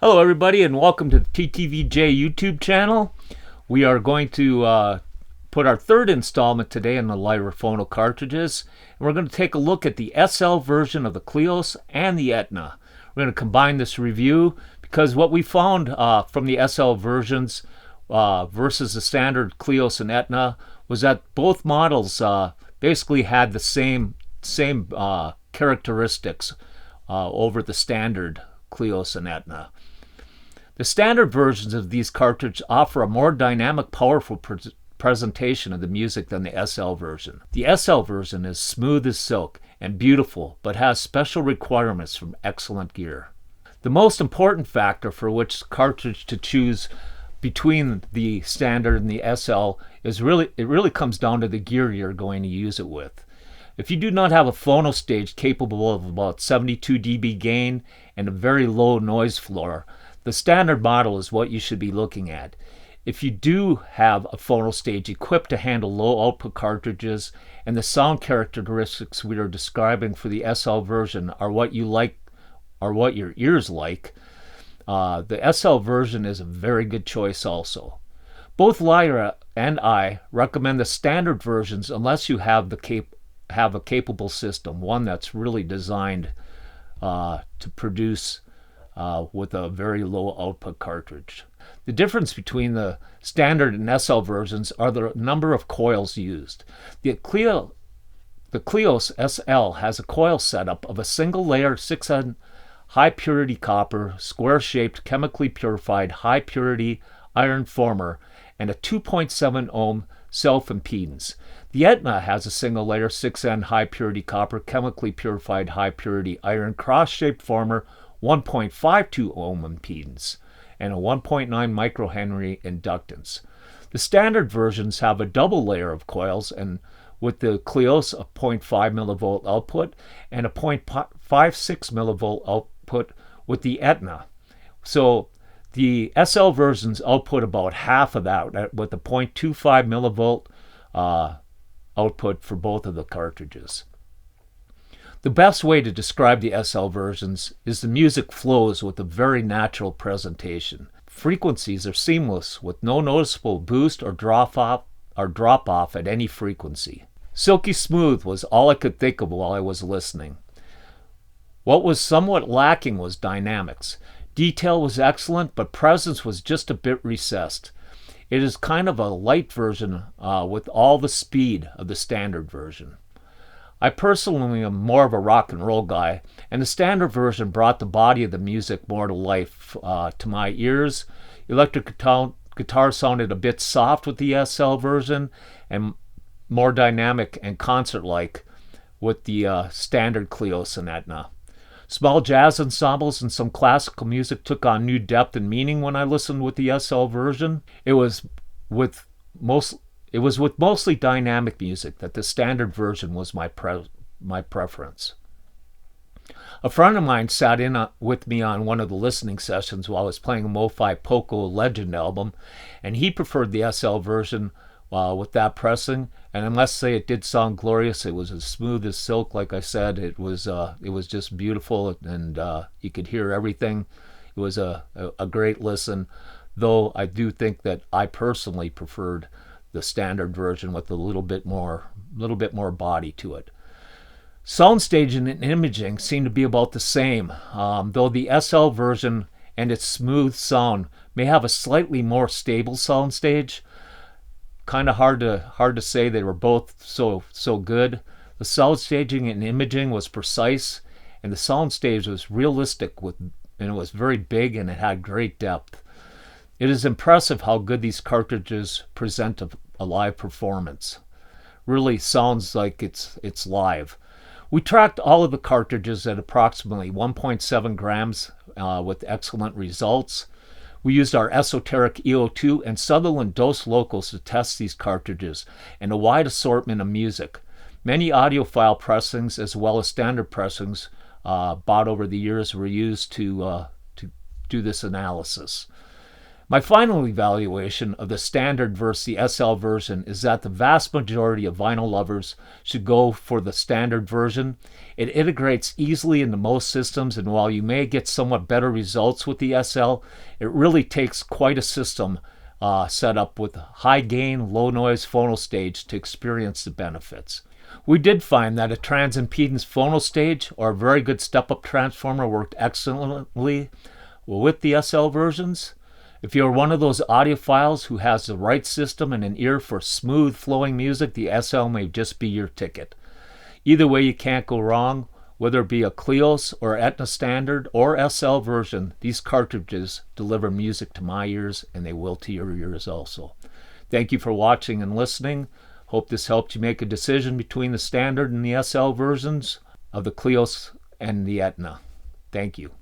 Hello everybody and welcome to the TTVJ YouTube channel. We are going to put our third installment today in the Lyra phono cartridges. And we're going to take a look at the SL version of the Kleos and the Etna. We're going to combine this review because what we found from the SL versions versus the standard Kleos and Etna was that both models basically had the same characteristics over the standard Kleos and Etna. The standard versions of these cartridges offer a more dynamic, powerful presentation of the music than the SL version. The SL version is smooth as silk and beautiful, but has special requirements from excellent gear. The most important factor for which cartridge to choose between the standard and the SL is really comes down to the gear you're going to use it with. If you do not have a phono stage capable of about 72 dB gain and a very low noise floor, the standard model is what you should be looking at. If you do have a phono stage equipped to handle low output cartridges and the sound characteristics we are describing for the SL version are what you like, or what your ears like, the SL version is a very good choice also. Both Lyra and I recommend the standard versions unless you have a capable system, one that's really designed to produce with a very low output cartridge. The difference between the standard and SL versions are the number of coils used. The Kleos SL has a coil setup of a single layer 6N high purity copper, square shaped, chemically purified, high purity iron former, and a 2.7 ohm self impedance. The Etna has a single layer 6N high purity copper, chemically purified, high purity iron cross shaped former, 1.52 ohm impedance, and a 1.9 microhenry inductance. The standard versions have a double layer of coils, and with the Kleos a 0.5 millivolt output and a 0.56 millivolt output with the Etna. So the SL versions output about half of that with a 0.25 millivolt output for both of the cartridges. The best way to describe the SL versions is the music flows with a very natural presentation. Frequencies are seamless with no noticeable boost or drop off at any frequency. Silky smooth was all I could think of while I was listening. What was somewhat lacking was dynamics. Detail was excellent, but presence was just a bit recessed. It is kind of a light version with all the speed of the standard version. I personally am more of a rock and roll guy, and the standard version brought the body of the music more to life to my ears. Electric guitar sounded a bit soft with the SL version and more dynamic and concert-like with the standard Kleos and Etna. Small jazz ensembles and some classical music took on new depth and meaning when I listened with the SL version. It was with mostly dynamic music that the standard version was my preference. A friend of mine sat in with me on one of the listening sessions while I was playing a Mo-Fi Poco Legend album, and he preferred the SL version with that pressing, and I must say it did sound glorious. It was as smooth as silk, like I said. It was just beautiful, and you could hear everything. It was a great listen, though I do think that I personally preferred the standard version with a little bit more body to it. Sound staging and imaging seem to be about the same, though the SL version and its smooth sound may have a slightly more stable sound stage. Kind of hard to say they were both so good. The sound staging and imaging was precise, and the sound stage was realistic and it was very big and it had great depth. It is impressive how good these cartridges present a live performance. Really sounds like it's live. We tracked all of the cartridges at approximately 1.7 grams with excellent results. We used our esoteric EO2 and Sutherland Dose Locals to test these cartridges and a wide assortment of music. Many audiophile pressings as well as standard pressings bought over the years were used to do this analysis. My final evaluation of the standard versus the SL version is that the vast majority of vinyl lovers should go for the standard version. It integrates easily into most systems, and while you may get somewhat better results with the SL, it really takes quite a system set up with high gain, low noise phono stage to experience the benefits. We did find that a transimpedance phono stage or a very good step-up transformer worked excellently with the SL versions. If you're one of those audiophiles who has the right system and an ear for smooth flowing music, the SL may just be your ticket. Either way, you can't go wrong. Whether it be a Kleos or Etna standard or SL version, these cartridges deliver music to my ears, and they will to your ears also. Thank you for watching and listening. Hope this helped you make a decision between the standard and the SL versions of the Kleos and the Etna. Thank you.